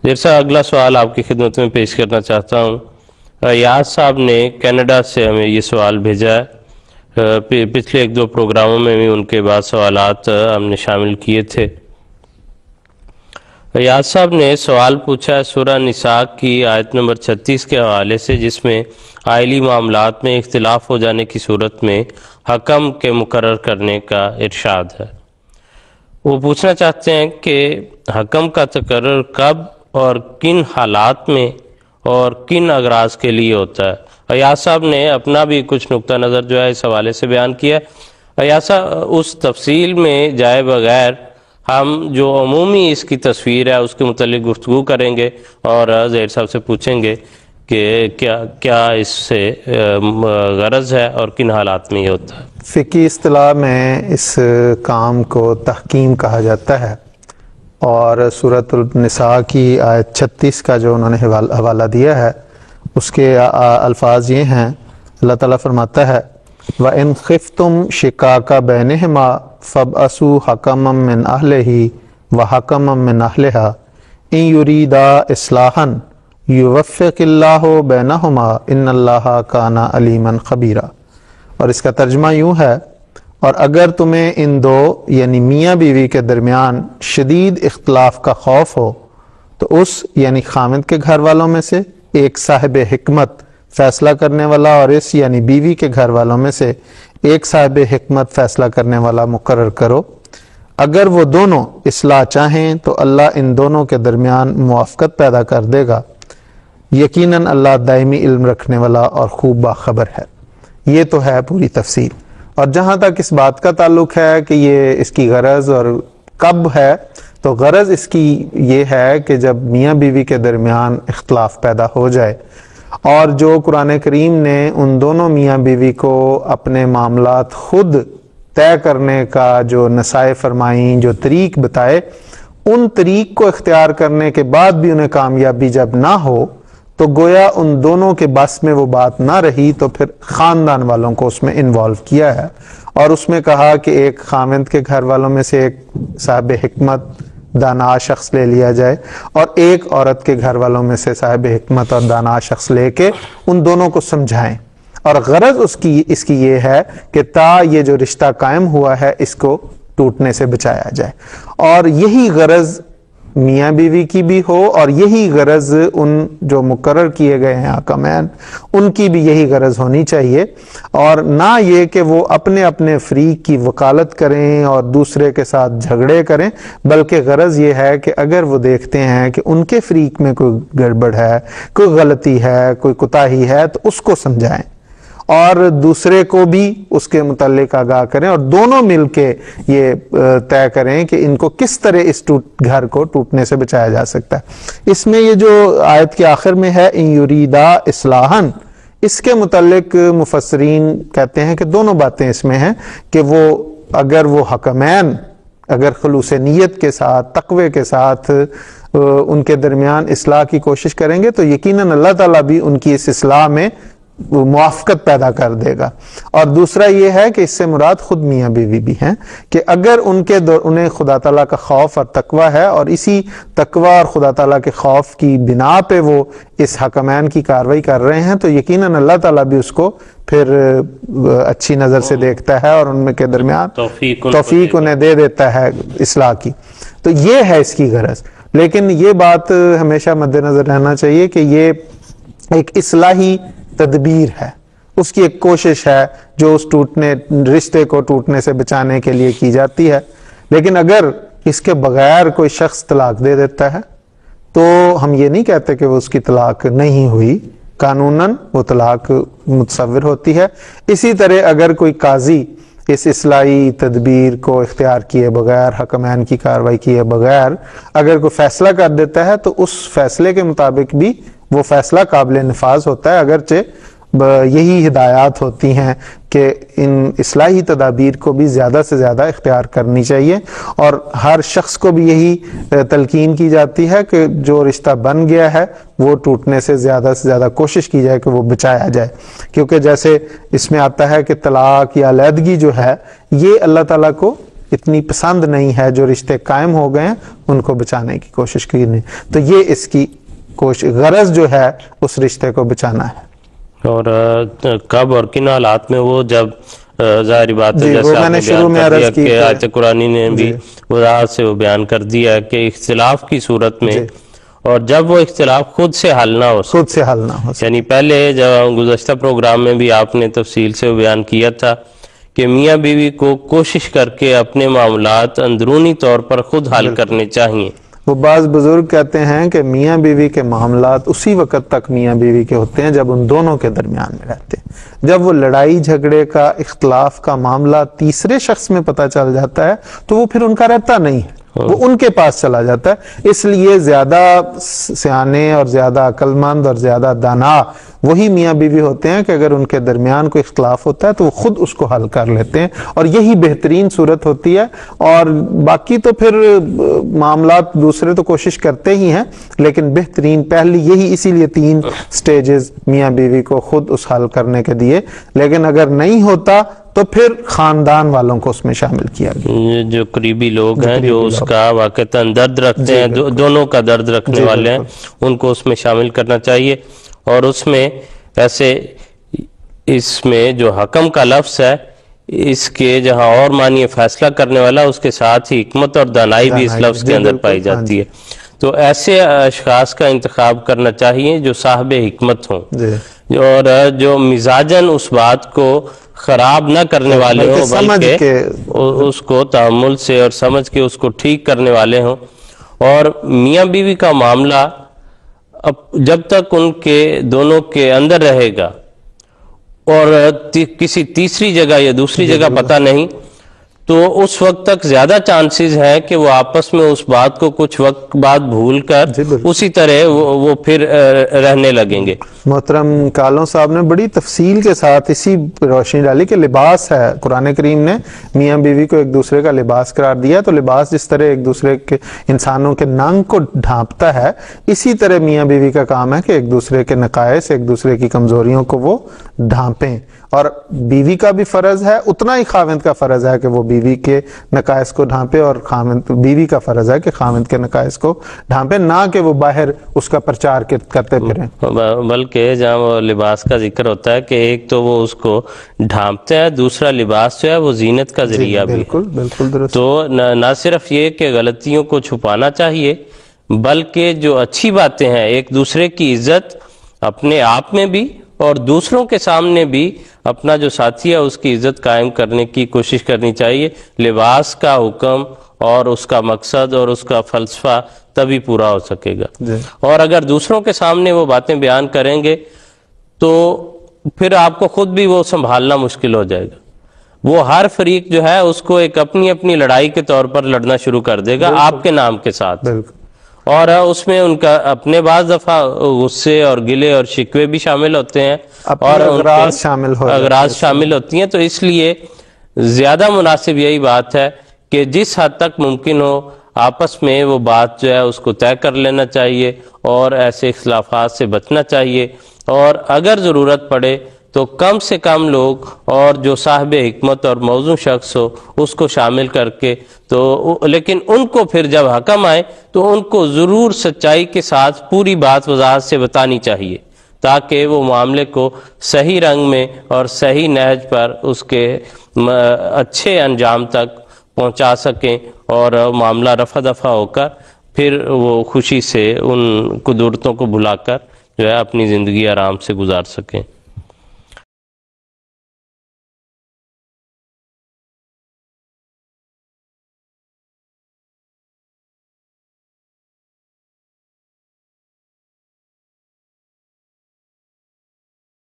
دیر صاحب اگلا سوال آپ کی خدمت میں پیش کرنا چاہتا ہوں. یاس صاحب نے کینیڈا سے ہمیں یہ سوال بھیجا ہے. پچھلے ایک دو پروگراموں میں بھی ان کے بعد سوالات ہم نے شامل کیے تھے. یاس صاحب نے سوال پوچھا ہے سورہ نساء کی آیت نمبر 36 کے حوالے سے، جس میں آئلی معاملات میں اختلاف ہو جانے کی صورت میں حکم کے مقرر کرنے کا ارشاد ہے. وہ پوچھنا چاہتے ہیں کہ حکم کا تقرر کب اور کن حالات میں اور کن اغراض کے لیے ہوتا ہے. ایاز صاحب نے اپنا بھی کچھ نقطہ نظر جو ہے اس حوالے سے بیان کیا. ایاز صاحب اس تفصیل میں جائے بغیر ہم جو عمومی اس کی تصویر ہے اس کے متعلق گفتگو کریں گے اور ظہیر صاحب سے پوچھیں گے کہ کیا اس سے غرض ہے اور کن حالات میں یہ ہوتا ہے. فقہی اصطلاح میں اس کام کو تحکیم کہا جاتا ہے، اور سورۃ النساء کی آیت 36 کا جو انہوں نے حوالہ دیا ہے اس کے الفاظ یہ ہیں. اللہ تعالیٰ فرماتا ہے وَإِنْ خِفْتُمْ شِقَاقَ بَيْنِهِمَا فَابْعَثُوا حَكَمًا مِّنْ أَهْلِهِ وَحَكَمًا مِّنْ أَهْلِهَا إِنْ يُرِيدَا إِصْلَاحًا يُوَفِّقِ اللَّهُ بَيْنَهُمَا إِنَّ اللَّهَ كَانَ عَلِيمًا خَبِيرًا. اور اس کا ترجمہ یوں ہے، اور اگر تمہیں ان دو یعنی میاں بیوی کے درمیان شدید اختلاف کا خوف ہو تو اس یعنی خامند کے گھر والوں میں سے ایک صاحب حکمت فیصلہ کرنے والا اور اس یعنی بیوی کے گھر والوں میں سے ایک صاحب حکمت فیصلہ کرنے والا مقرر کرو. اگر وہ دونوں اصلاح چاہیں تو اللہ ان دونوں کے درمیان موافقت پیدا کر دے گا. یقیناً اللہ دائمی علم رکھنے والا اور خوب باخبر ہے. یہ تو ہے پوری تفصیل. اور جہاں تک اس بات کا تعلق ہے کہ یہ اس کی غرض اور کب ہے، تو غرض اس کی یہ ہے کہ جب میاں بیوی کے درمیان اختلاف پیدا ہو جائے اور جو قرآن کریم نے ان دونوں میاں بیوی کو اپنے معاملات خود طے کرنے کا جو نصائح فرمائیں، جو طریق بتائے، ان طریق کو اختیار کرنے کے بعد بھی انہیں کامیابی جب نہ ہو تو گویا ان دونوں کے بس میں وہ بات نہ رہی، تو پھر خاندان والوں کو اس میں انوالو کیا ہے اور اس میں کہا کہ ایک خاوند کے گھر والوں میں سے ایک صاحب حکمت دانا شخص لے لیا جائے اور ایک عورت کے گھر والوں میں سے صاحب حکمت اور دانا شخص لے کے ان دونوں کو سمجھائیں. اور غرض اس کی یہ ہے کہ تا یہ جو رشتہ قائم ہوا ہے اس کو ٹوٹنے سے بچایا جائے. اور یہی غرض میاں بیوی کی بھی ہو اور یہی غرض ان جو مقرر کیے گئے ہیں حکمین ان کی بھی یہی غرض ہونی چاہیے، اور نہ یہ کہ وہ اپنے اپنے فریق کی وکالت کریں اور دوسرے کے ساتھ جھگڑے کریں، بلکہ غرض یہ ہے کہ اگر وہ دیکھتے ہیں کہ ان کے فریق میں کوئی گڑبڑ ہے، کوئی غلطی ہے، کوئی کوتاہی ہے، تو اس کو سمجھائیں اور دوسرے کو بھی اس کے متعلق آگاہ کریں اور دونوں مل کے یہ طے کریں کہ ان کو کس طرح اس گھر کو ٹوٹنے سے بچایا جا سکتا ہے. اس میں یہ جو آیت کے آخر میں ہے ان یریدا اصلاحا، اس کے متعلق مفسرین کہتے ہیں کہ دونوں باتیں اس میں ہیں کہ وہ اگر وہ حکمین اگر خلوص نیت کے ساتھ تقوی کے ساتھ ان کے درمیان اصلاح کی کوشش کریں گے تو یقیناً اللہ تعالیٰ بھی ان کی اس اصلاح میں موافقت پیدا کر دے گا. اور دوسرا یہ ہے کہ اس سے مراد خود میاں بیوی بھی ہیں کہ اگر انہیں خدا تعالیٰ کا خوف اور تقوی ہے اور اسی تقوی اور خدا تعالیٰ کے خوف کی بنا پہ وہ اس حکمین کی کارروائی کر رہے ہیں تو یقیناً اللہ تعالیٰ بھی اس کو پھر اچھی نظر سے دیکھتا ہے اور ان میں کے درمیان توفیق انہیں دے دیتا ہے اصلاح کی. تو یہ ہے اس کی غرض. لیکن یہ بات ہمیشہ مد نظر رہنا چاہیے کہ یہ ایک اصلاحی تدبیر ہے، اس کی ایک کوشش ہے جو اس رشتے کو ٹوٹنے سے بچانے کے لیے کی جاتی ہے. لیکن اگر اس کے بغیر کوئی شخص طلاق دے دیتا ہے تو ہم یہ نہیں کہتے کہ وہ اس کی طلاق نہیں ہوئی، قانوناً وہ طلاق متصور ہوتی ہے. اسی طرح اگر کوئی قاضی اس اصلاحی تدبیر کو اختیار کیے بغیر، حکمین کی کارروائی کیے بغیر اگر کوئی فیصلہ کر دیتا ہے تو اس فیصلے کے مطابق بھی وہ فیصلہ قابل نفاذ ہوتا ہے، اگرچہ یہی ہدایات ہوتی ہیں کہ ان اصلاحی تدابیر کو بھی زیادہ سے زیادہ اختیار کرنی چاہیے اور ہر شخص کو بھی یہی تلقین کی جاتی ہے کہ جو رشتہ بن گیا ہے وہ ٹوٹنے سے زیادہ کوشش کی جائے کہ وہ بچایا جائے. کیونکہ جیسے اس میں آتا ہے کہ طلاق یا علیحدگی جو ہے یہ اللہ تعالیٰ کو اتنی پسند نہیں ہے، جو رشتے قائم ہو گئے ہیں ان کو بچانے کی کوشش کرنی، تو یہ اس کی غرض جو ہے اس رشتے کو بچانا ہے۔ اور کب اور کن حالات میں وہ جب ظاہری بات ہے جی، وہ جیسے میں نے شروع میں عرض کی کہ آیت قرآنی نے بھی وضاحت سے وہ بیان کر دیا ہے کہ اختلاف کی صورت میں اور جب وہ اختلاف خود سے حل نہ ہو خود سے حل نہ ہو، یعنی پہلے جب گزشتہ پروگرام میں بھی آپ نے تفصیل سے بیان کیا تھا کہ میاں بیوی کو کوشش کر کے اپنے معاملات اندرونی طور پر خود حل کرنے چاہیے۔ وہ بعض بزرگ کہتے ہیں کہ میاں بیوی کے معاملات اسی وقت تک میاں بیوی کے ہوتے ہیں جب ان دونوں کے درمیان میں رہتے ہیں۔ جب وہ لڑائی جھگڑے کا، اختلاف کا معاملہ تیسرے شخص میں پتہ چل جاتا ہے تو وہ پھر ان کا رہتا نہیں ہے، وہ ان کے پاس چلا جاتا ہے۔ اس لیے زیادہ سیانے اور زیادہ عقل مند اور زیادہ دانا وہی میاں بیوی ہوتے ہیں کہ اگر ان کے درمیان کوئی اختلاف ہوتا ہے تو وہ خود اس کو حل کر لیتے ہیں، اور یہی بہترین صورت ہوتی ہے۔ اور باقی تو پھر معاملات دوسرے تو کوشش کرتے ہی ہیں، لیکن بہترین پہلی یہی، اسی لیے 3 سٹیجز میاں بیوی کو خود اس حل کرنے کے دیے۔ لیکن اگر نہیں ہوتا تو پھر خاندان والوں کو اس میں شامل کیا گیا، جو قریبی لوگ ہیں جو اس کا واقعتاً درد رکھتے ہیں، دونوں کا درد رکھنے والے ہیں، ان کو اس میں شامل کرنا چاہیے۔ اور اس میں ایسے اس میں جو حکم کا لفظ ہے، اس کے جہاں اور معنی فیصلہ کرنے والا، اس کے ساتھ ہی حکمت اور دانائی بھی اس لفظ کے اندر پائی جاتی ہے۔ تو ایسے اشخاص کا انتخاب کرنا چاہیے جو صاحب حکمت ہوں اور جو مزاجاً اس بات کو خراب نہ کرنے والے ہوں، بلکہ اس کو تحمل سے اور سمجھ کے اس کو ٹھیک کرنے والے ہوں۔ اور میاں بیوی کا معاملہ جب تک ان کے دونوں کے اندر رہے گا اور کسی تیسری جگہ یا دوسری جگہ پتہ نہیں، تو اس وقت تک زیادہ چانسز ہیں کہ وہ آپس میں اس بات کو کچھ وقت بعد بھول کر اسی طرح وہ پھر رہنے لگیں گے۔ محترم کالوں صاحب نے بڑی تفصیل کے ساتھ اسی روشنی ڈالی کہ لباس ہے، قرآن کریم نے میاں بیوی کو ایک دوسرے کا لباس قرار دیا، تو لباس جس طرح ایک دوسرے کے انسانوں کے ننگ کو ڈھانپتا ہے، اسی طرح میاں بیوی کا کام ہے کہ ایک دوسرے کے نقائص، ایک دوسرے کی کمزوریوں کو وہ ڈھانپیں۔ اور بیوی کا بھی فرض ہے، اتنا ہی خاوند کا فرض ہے کہ وہ بیوی کے نقائص کو ڈھانپے، اور بیوی کا فرض ہے کہ خاوند کے نقائص کو ڈھانپے، نہ کہ وہ باہر اس کا پرچار کرتے پھریں۔ بلکہ جہاں وہ لباس کا ذکر ہوتا ہے کہ ایک تو وہ اس کو ڈھانپتے ہیں، دوسرا لباس جو ہے وہ زینت کا ذریعہ بھی ہے۔ بالکل درست۔ تو نہ صرف یہ کہ غلطیوں کو چھپانا چاہیے، بلکہ جو اچھی باتیں ہیں، ایک دوسرے کی عزت اپنے آپ میں بھی اور دوسروں کے سامنے بھی اپنا جو ساتھی ہے اس کی عزت قائم کرنے کی کوشش کرنی چاہیے۔ لباس کا حکم اور اس کا مقصد اور اس کا فلسفہ تبھی پورا ہو سکے گا۔ اور اگر دوسروں کے سامنے وہ باتیں بیان کریں گے تو پھر آپ کو خود بھی وہ سنبھالنا مشکل ہو جائے گا۔ وہ ہر فریق جو ہے اس کو ایک اپنی اپنی لڑائی کے طور پر لڑنا شروع کر دے گا آپ کے نام کے ساتھ، اور اس میں ان کا اپنے بعض دفعہ غصے اور گلے اور شکوے بھی شامل ہوتے ہیں اور اغراض شامل ہوتی ہیں۔ تو اس لیے زیادہ مناسب یہی بات ہے کہ جس حد تک ممکن ہو آپس میں وہ بات جو ہے اس کو طے کر لینا چاہیے اور ایسے اختلافات سے بچنا چاہیے، اور اگر ضرورت پڑے تو کم سے کم لوگ اور جو صاحب حکمت اور موزوں شخص ہو اس کو شامل کر کے، تو لیکن ان کو پھر جب حکم آئے تو ان کو ضرور سچائی کے ساتھ پوری بات وضاحت سے بتانی چاہیے، تاکہ وہ معاملے کو صحیح رنگ میں اور صحیح نہج پر اس کے اچھے انجام تک پہنچا سکیں اور معاملہ رفع دفع ہو کر پھر وہ خوشی سے ان قدرتوں کو بھلا کر جو ہے اپنی زندگی آرام سے گزار سکیں۔